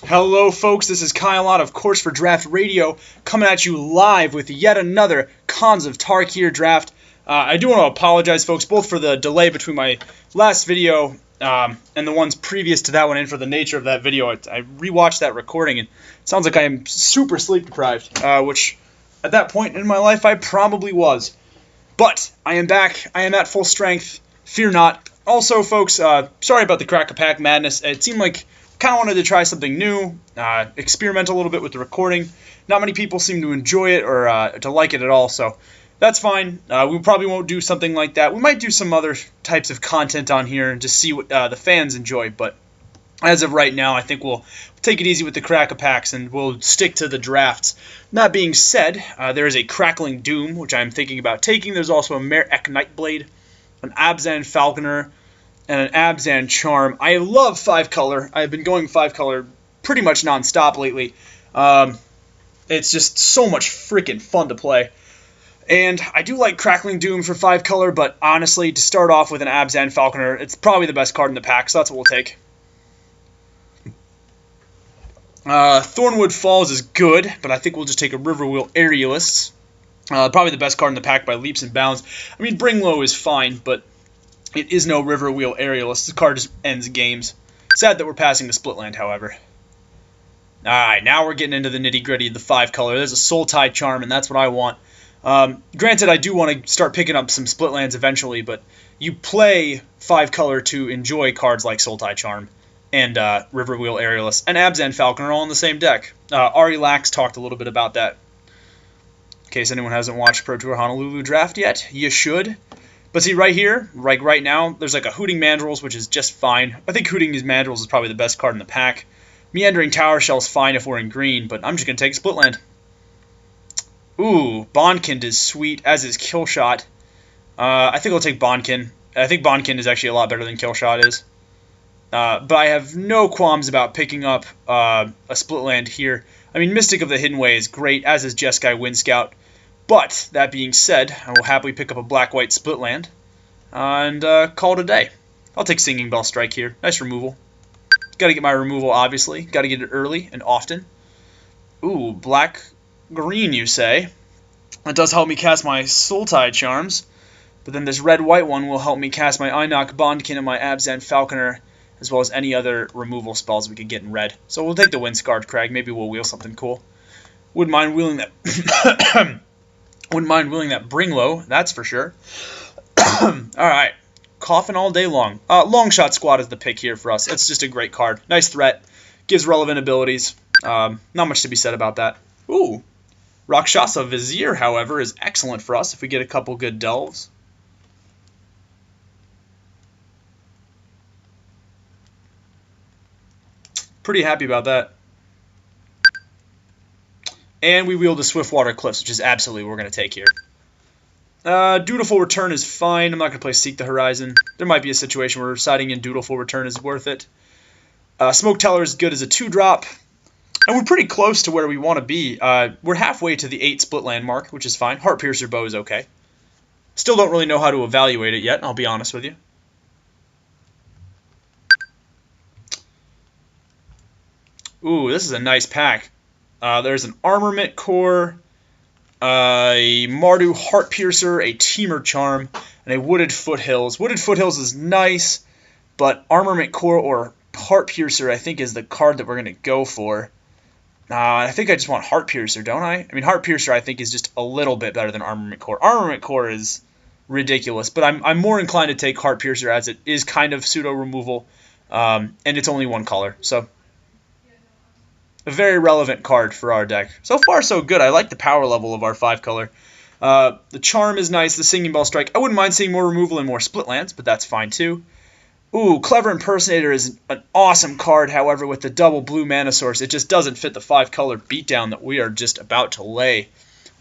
Hello folks, this is Kyle Ott of Course for Draftradio coming at you live with yet another Cons of Tarkir draft. I do want to apologize folks both for the delay between my last video and the ones previous to that one and for the nature of that video. I rewatched that recording and it sounds like I am super sleep deprived, which at that point in my life I probably was. But I am back, I am at full strength, fear not. Also folks, sorry about the crack-a-pack madness. It seemed like kind of wanted to try something new, experiment a little bit with the recording. Not many people seem to enjoy it or to like it at all, so that's fine. We probably won't do something like that. We might do some other types of content on here and just see what the fans enjoy, but as of right now, I think we'll take it easy with the crack-a-packs and we'll stick to the drafts. That being said, there is a Crackling Doom, which I'm thinking about taking. There's also a Mare-Ek Nightblade, an Abzan Falconer, and an Abzan Charm. I love 5-color. I've been going 5-color pretty much non-stop lately. It's just so much freaking fun to play. And I do like Crackling Doom for 5-color, but honestly, to start off with an Abzan Falconer, it's probably the best card in the pack, so that's what we'll take. Thornwood Falls is good, but I think we'll just take a Riverwheel Aerialist. Probably the best card in the pack by leaps and bounds. I mean, Bring Low is fine, but it is no Riverwheel Aerialist. This card just ends games. Sad that we're passing the Splitland, however. Alright, now we're getting into the nitty-gritty of the 5-color. There's a Sultai Charm, and that's what I want. Granted, I do want to start picking up some Splitlands eventually, but you play 5-color to enjoy cards like Sultai Charm and Riverwheel Aerialist and Abzan Falconer all in the same deck. Ari Lax talked a little bit about that. In case anyone hasn't watched Pro Tour Honolulu Draft yet, you should. But see, right here, right now, there's like a Hooting Mandrills, which is just fine. I think Hooting Mandrills is probably the best card in the pack. Meandering Tower Shell's fine if we're in green, but I'm just going to take Splitland. Ooh, Bondkind is sweet, as is Killshot. I think I'll take Bondkind. I think Bondkind is actually a lot better than Killshot is. But I have no qualms about picking up a Splitland here. I mean, Mystic of the Hidden Way is great, as is Jeskai Wind Scout. But, that being said, I will happily pick up a Black-White Splitland and call it a day. I'll take Singing Bell Strike here. Nice removal. Got to get my removal, obviously. Got to get it early and often. Ooh, black-green, you say. That does help me cast my Sultai Charms. But then this red-white one will help me cast my Einok Bondkin and my Abzan Falconer, as well as any other removal spells we could get in red. So we'll take the Windscarred Crag. Maybe we'll wheel something cool. Wouldn't mind wheeling that... Wouldn't mind wheeling that Bring Low, that's for sure. Alright, coughing all day long. Longshot Squad is the pick here for us. It's just a great card. Nice threat. Gives relevant abilities. Not much to be said about that. Ooh. Rakshasa Vizier, however, is excellent for us if we get a couple good delves. Pretty happy about that. And we wield the Swiftwater Cliffs, which is absolutely what we're going to take here. Dutiful Return is fine. I'm not going to play Seek the Horizon. There might be a situation where siding in Dutiful Return is worth it. Smoke Teller is good as a 2-drop. And we're pretty close to where we want to be. We're halfway to the 8 Splitland mark, which is fine. Heart Piercer Bow is okay. Still don't really know how to evaluate it yet, I'll be honest with you. Ooh, this is a nice pack. There's an Armament Core, a Mardu Heart Piercer, a Teamer Charm, and a Wooded Foothills. Wooded Foothills is nice, but Armament Core or Heart Piercer I think is the card that we're going to go for. I think I just want Heart Piercer, don't I? I mean, Heart Piercer I think is just a little bit better than Armament Core. Armament Core is ridiculous, but I'm more inclined to take Heart Piercer as it is kind of pseudo-removal, and it's only 1 color, so... A very relevant card for our deck. So far, so good. I like the power level of our 5-color. The Charm is nice. The Singing Bell Strike. I wouldn't mind seeing more removal and more Splitlands, but that's fine too. Ooh, Clever Impersonator is an awesome card. However, with the double blue mana source, it just doesn't fit the 5-color beatdown that we are just about to lay.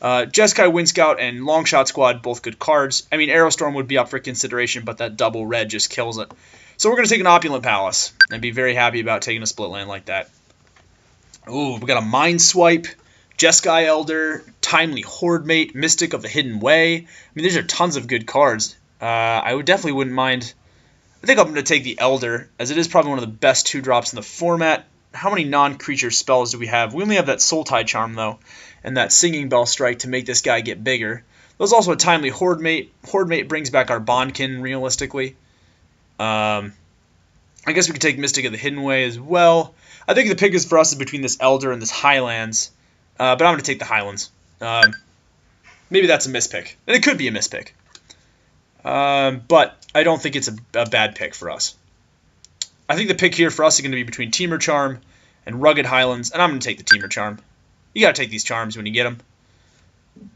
Jeskai Wind Scout and Longshot Squad, both good cards. I mean, Aerostorm would be up for consideration, but that double red just kills it. So we're going to take an Opulent Palace and be very happy about taking a Splitland like that. Ooh, we got a Mind Swipe, Jeskai Elder, Timely Hordemate, Mystic of the Hidden Way. I mean, these are tons of good cards. I wouldn't mind. I think I'm going to take the Elder, as it is probably one of the best 2-drops in the format. how many non-creature spells do we have? We only have that Sultai Charm, though, and that Singing Bell Strike to make this guy get bigger. There's also a Timely Horde Mate. Horde Mate brings back our Bondkin, realistically. I guess we could take Mystic of the Hidden Way as well. I think the pick is for us is between this Elder and this Highlands, but I'm going to take the Highlands. Maybe that's a mispick, and it could be a mispick. But I don't think it's a bad pick for us. I think the pick here for us is going to be between Temur Charm and Rugged Highlands, and I'm going to take the Temur Charm. You got to take these charms when you get them.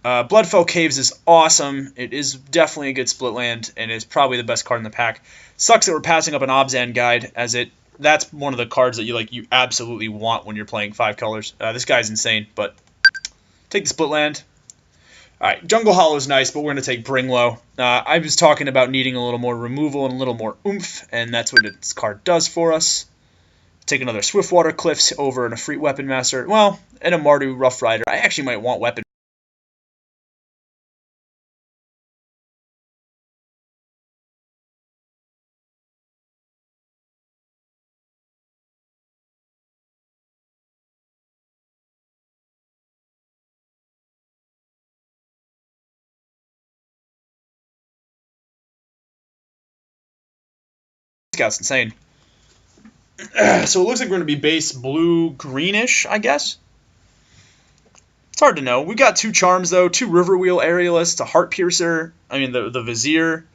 Bloodfell Caves is awesome. It is definitely a good split land, and it's probably the best card in the pack. Sucks that we're passing up an Obzan Guide, as that's one of the cards that you absolutely want when you're playing 5 colors. This guy's insane, but take the split land. Alright, Jungle Hollow is nice, but we're going to take Bringlow. I was talking about needing a little more removal and a little more oomph, and that's what this card does for us. Take another Swiftwater Cliffs over and a Freet Weapon Master. Well, and a Mardu Rough Rider. I actually might want Weapon. This guy's insane. So it looks like we're going to be base blue-greenish, I guess. It's hard to know. We got 2 charms, though. 2 Riverwheel Aerialists, a Heart Piercer. I mean, the Vizier.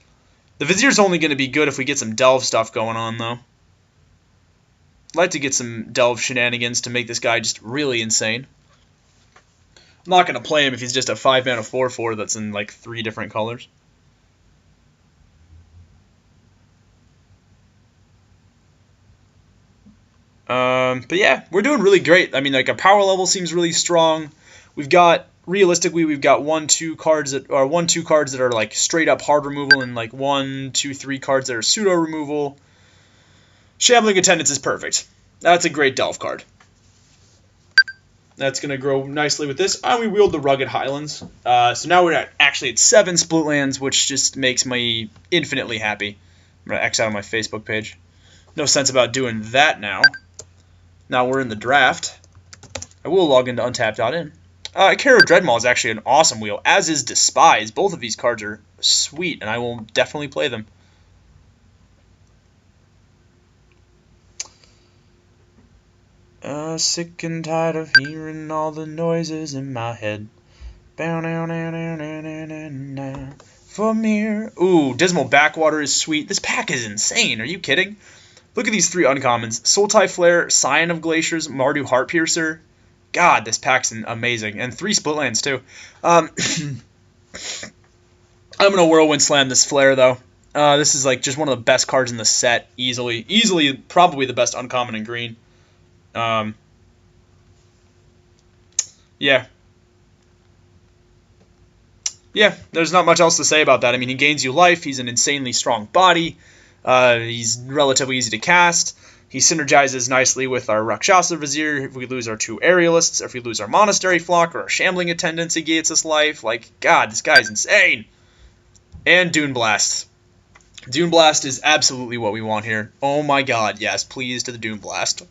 The Vizier's only going to be good if we get some Delve stuff going on, though. I'd like to get some Delve shenanigans to make this guy just really insane. I'm not going to play him if he's just a 5-mana 4/4 that's in, 3 different colors. But yeah, we're doing really great. I mean, our power level seems really strong. We've got, realistically, we've got 1-2 cards that are straight up hard removal, and 1-2-3 cards that are pseudo removal. Shambling Attendance is perfect. That's a great Delve card. That's going to grow nicely with this. And we wield the Rugged Highlands. So now we're actually at 7 split lands, which just makes me infinitely happy. I'm going to X out on my Facebook page. No sense about doing that now. Now we're in the draft. I will log into untap.in. Kara Dreadmaw is actually an awesome wheel, as is Despise. Both of these cards are sweet, and I will definitely play them. Sick and tired of hearing all the noises in my head. From here. Ooh, Dismal Backwater is sweet. This pack is insane. Are you kidding? Look at these 3 uncommons. Sultai Flare, Scion of Glaciers, Mardu Heart Piercer. God, this pack's amazing. And 3 split lands, too. I'm going to Whirlwind Slam this Flare, though. This is just one of the best cards in the set, easily. Easily, probably the best uncommon in green. Yeah. Yeah, there's not much else to say about that. I mean, he gains you life. He's an insanely strong body. He's relatively easy to cast. He synergizes nicely with our Rakshasa Vizier if we lose our 2 Aerialists, or if we lose our Monastery Flock, or our Shambling Attendants, he gains us life. God, this guy's insane. And Dune Blast. Dune Blast is absolutely what we want here. Oh my god, yes, please to the Dune Blast.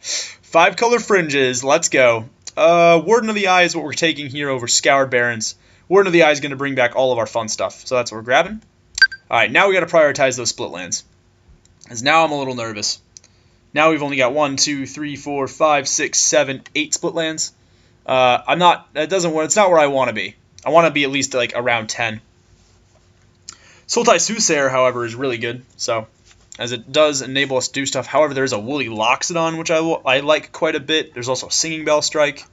5 color fringes, let's go. Warden of the Eye is what we're taking here over Scoured Barrens. Warden of the Eye is going to bring back all of our fun stuff, so that's what we're grabbing. Alright, now we got to prioritize those split lands. Because now I'm a little nervous. Now we've only got 1, 2, 3, 4, 5, 6, 7, 8 split lands. It's not where I want to be. I want to be at least around 10. Sultai Soothsayer, however, is really good, so as it does enable us to do stuff. However, there's a Woolly Loxodon, which I like quite a bit. There's also a Singing Bell Strike.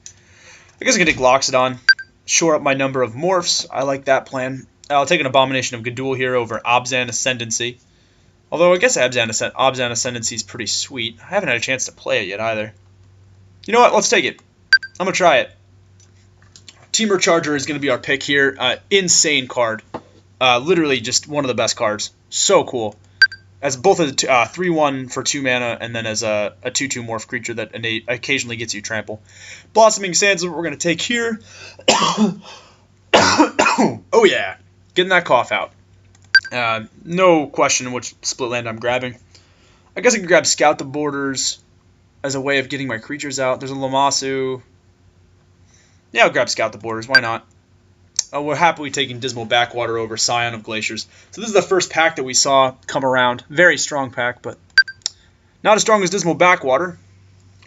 I guess I can take Loxodon, shore up my number of morphs. I like that plan. I'll take an Abomination of Gadul here over Obzan Ascendancy. Although I guess Obzan Ascendancy is pretty sweet. I haven't had a chance to play it yet either. You know what? Let's take it. I'm going to try it. Temur Charger is going to be our pick here. Insane card. Literally just one of the best cards. So cool. As both a 3/1 for 2 mana, and then as a 2/2 morph creature that occasionally gets you trample. Blossoming Sands is what we're going to take here. Oh yeah. Getting that cough out. No question which split land I'm grabbing. I guess I can grab Scout the Borders. as a way of getting my creatures out. There's a Lamasu. Yeah, I'll grab Scout the Borders. Why not? We're happily taking Dismal Backwater over Scion of Glaciers. So this is the first pack that we saw come around. Very strong pack, but not as strong as Dismal Backwater.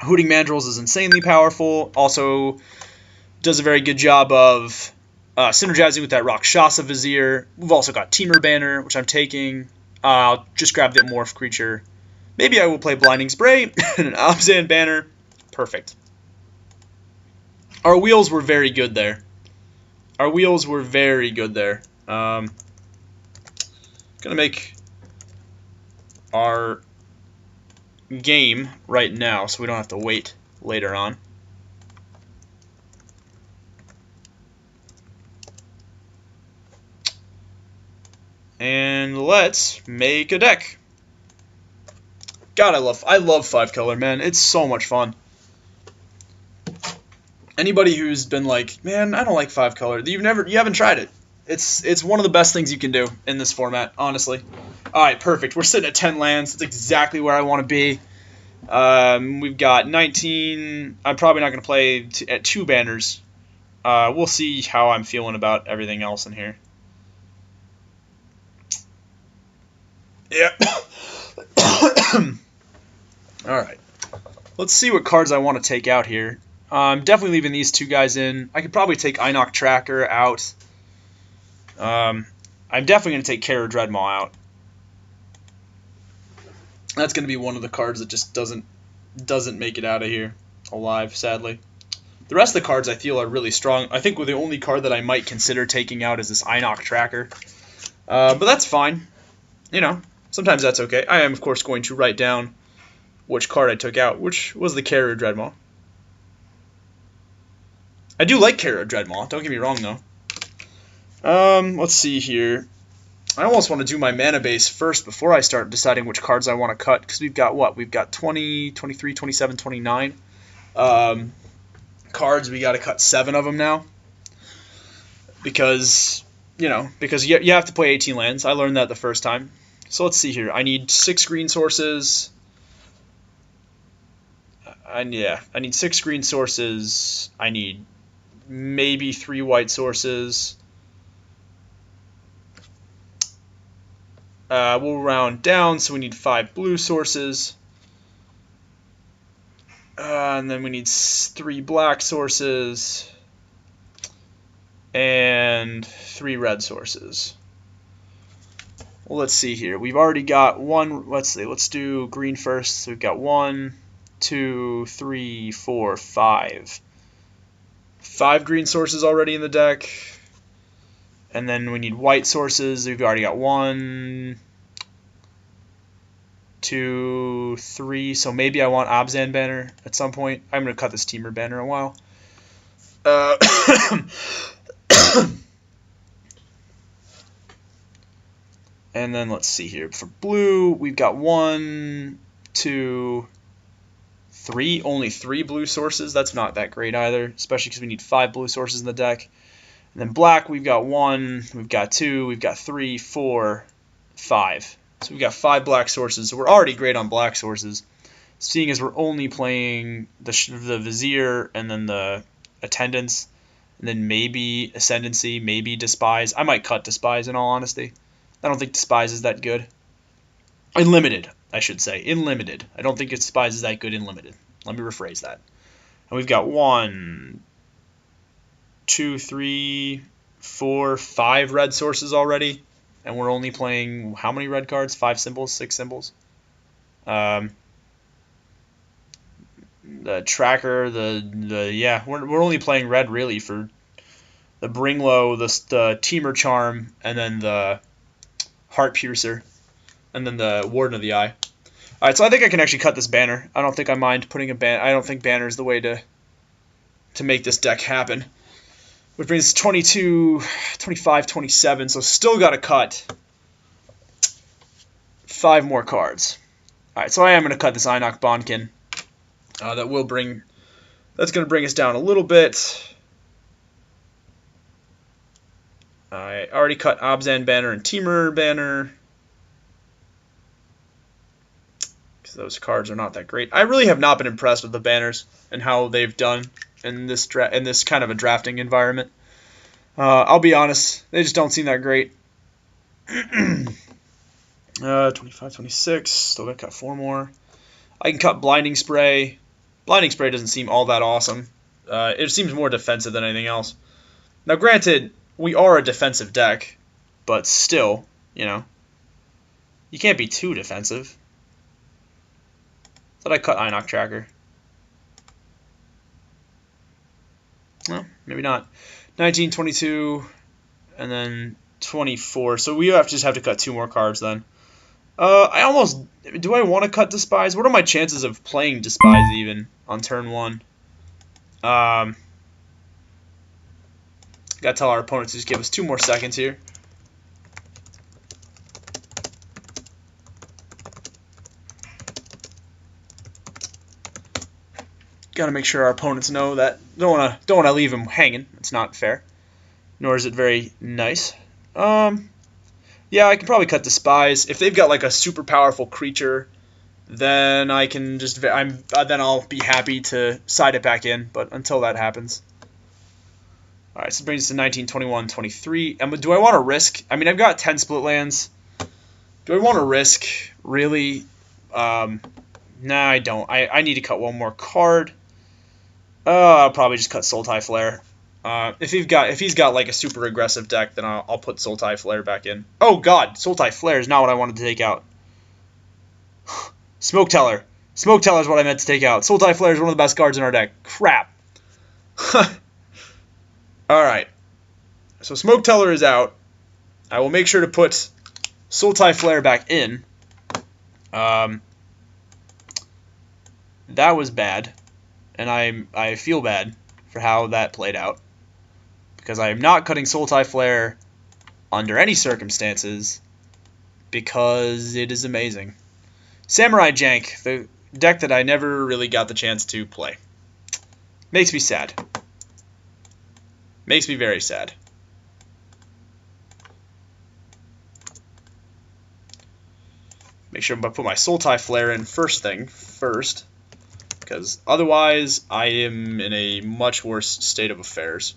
Hooting Mandrills is insanely powerful. Also does a very good job of synergizing with that Rakshasa Vizier. We've also got Temur Banner, which I'm taking. I'll just grab the Morph creature. Maybe I will play Blinding Spray and an Abzan Banner. Perfect. Our wheels were very good there. Our wheels were very good there. Gonna make our game right now so we don't have to wait later on. And let's make a deck. God, I love 5-color, man. It's so much fun. Anybody who's been like, man, I don't like 5-color, you haven't tried it. It's one of the best things you can do in this format, honestly. All right, perfect. We're sitting at 10 lands. That's exactly where I want to be. We've got 19. I'm probably not going to play at 2 banners. We'll see how I'm feeling about everything else in here. Yeah. All right. Let's see what cards I want to take out here. I'm definitely leaving these 2 guys in. I could probably take Einok Tracker out. I'm definitely going to take Kara Dreadmaw out. That's going to be one of the cards that just doesn't make it out of here alive, sadly. The rest of the cards I feel are really strong. I think the only card that I might consider taking out is this Einok Tracker. But that's fine. You know, sometimes that's okay. I am, of course, going to write down which card I took out, which was the Kara Dreadmaw. I do like Kara Dreadmaw, don't get me wrong, though. Let's see here. I almost want to do my mana base first before I start deciding which cards I want to cut, because we've got what? We've got 20, 23, 27, 29 cards. We got to cut 7 of them now. Because, you have to play 18 lands. I learned that the first time. So let's see here. I need 6 green sources. I need 6 green sources. I need maybe 3 white sources. We'll round down, so we need 5 blue sources. And then we need 3 black sources. And 3 red sources. Well, let's see here. We've already got 1. Let's see. Let's do green first. So we've got 1, 2, 3, 4, 5. 5 green sources already in the deck. And then we need white sources. We've already got 1, 2, 3. So maybe I want Abzan Banner at some point. I'm going to cut this Temur Banner a while. And then let's see here. For blue, we've got 1, 2, 3. Only 3 blue sources. That's not that great either, especially because we need 5 blue sources in the deck. And then black, we've got 1, we've got 2, we've got 3, 4, 5. So we've got 5 black sources. So we're already great on black sources, seeing as we're only playing the Vizier and then the Attendants, and then maybe Ascendancy, maybe Despise. I might cut Despise in all honesty. I don't think Despise is that good. In limited, I should say. In limited. I don't think Despise is that good in limited. Let me rephrase that. And we've got 1, 2, 3, 4, 5 red sources already, and we're only playing how many red cards? 5 symbols, 6 symbols. The tracker, we're only playing red really for the Bringlow, the Temur Charm, and then the Heart Piercer, and then the Warden of the Eye. All right, so I think I can actually cut this banner. I don't think I mind putting a banner. I don't think banner is the way to make this deck happen. Which brings 22, 25, 27, so still got to cut 5 more cards. All right, so I am going to cut this Einok Bonkin. That's going to bring us down a little bit. I already cut Abzan Banner and Temur Banner. those cards are not that great. I really have not been impressed with the banners and how they've done in this kind of a drafting environment. I'll be honest, they just don't seem that great. 25, 26, still gotta cut 4 more. I can cut Blinding Spray. Blinding Spray doesn't seem all that awesome. It seems more defensive than anything else. Now, granted, we are a defensive deck, but still, you know, you can't be too defensive. Thought I cut Inoc Tracker. Well, maybe not. 19, 22, and then 24. So we just have to cut 2 more cards then. Do I want to cut Despise? What are my chances of playing Despise even on turn 1? Gotta tell our opponents to just give us 2 more seconds here. Gotta make sure our opponents know that. Don't wanna leave them hanging. It's not fair. Nor is it very nice. Yeah, I can probably cut Despise. If they've got like a super powerful creature, then I can just then I'll be happy to side it back in. But until that happens, all right. So it brings us to 19, 21, 23. And do I want to risk? I mean, I've got 10 split lands. Do I want to risk? Really? Nah, I don't. I need to cut 1 more card. I'll probably just cut Sultai Flare. If he's got like a super aggressive deck, then I'll put Sultai Flare back in. Oh God, Sultai Flare is not what I wanted to take out. Smoke Teller. Smoke Teller is what I meant to take out. Sultai Flare is one of the best cards in our deck. Crap. Alright. So Smoke Teller is out. I will make sure to put Sultai Flare back in. That was bad. And I feel bad for how that played out. Because I am not cutting Sultai Flare under any circumstances. Because it is amazing. Samurai Jank, the deck that I never really got the chance to play. Makes me sad. Makes me very sad. Make sure I put my Sultai Flare in first. Because otherwise, I am in a much worse state of affairs.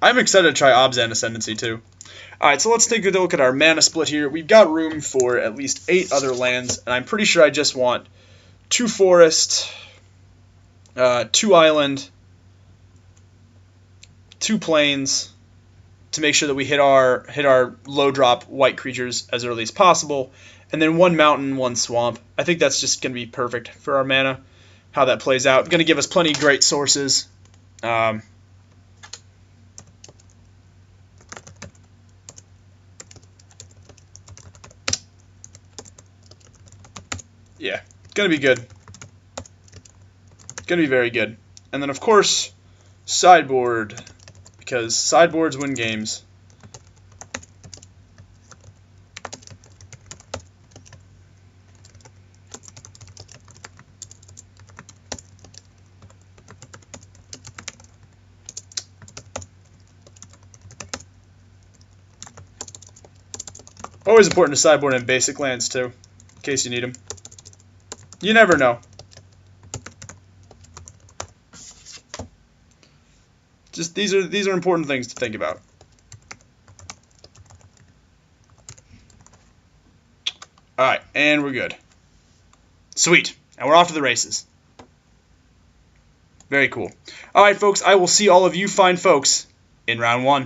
I'm excited to try Obzan Ascendancy too. Alright, so let's take a look at our mana split here. We've got room for at least 8 other lands, and I'm pretty sure I just want 2 forest, 2 island, 2 plains to make sure that we hit our low drop white creatures as early as possible, and then 1 mountain, 1 swamp. I think that's just going to be perfect for our mana, how that plays out. Going to give us plenty of great sources. Yeah, going to be good. Going to be very good. And then, of course, sideboard, because sideboards win games. Always important to sideboard in basic lands, too, in case you need them. You never know. Just these are important things to think about. All right, and we're good. Sweet. And we're off to the races. Very cool. All right, folks, I will see all of you fine folks in round 1.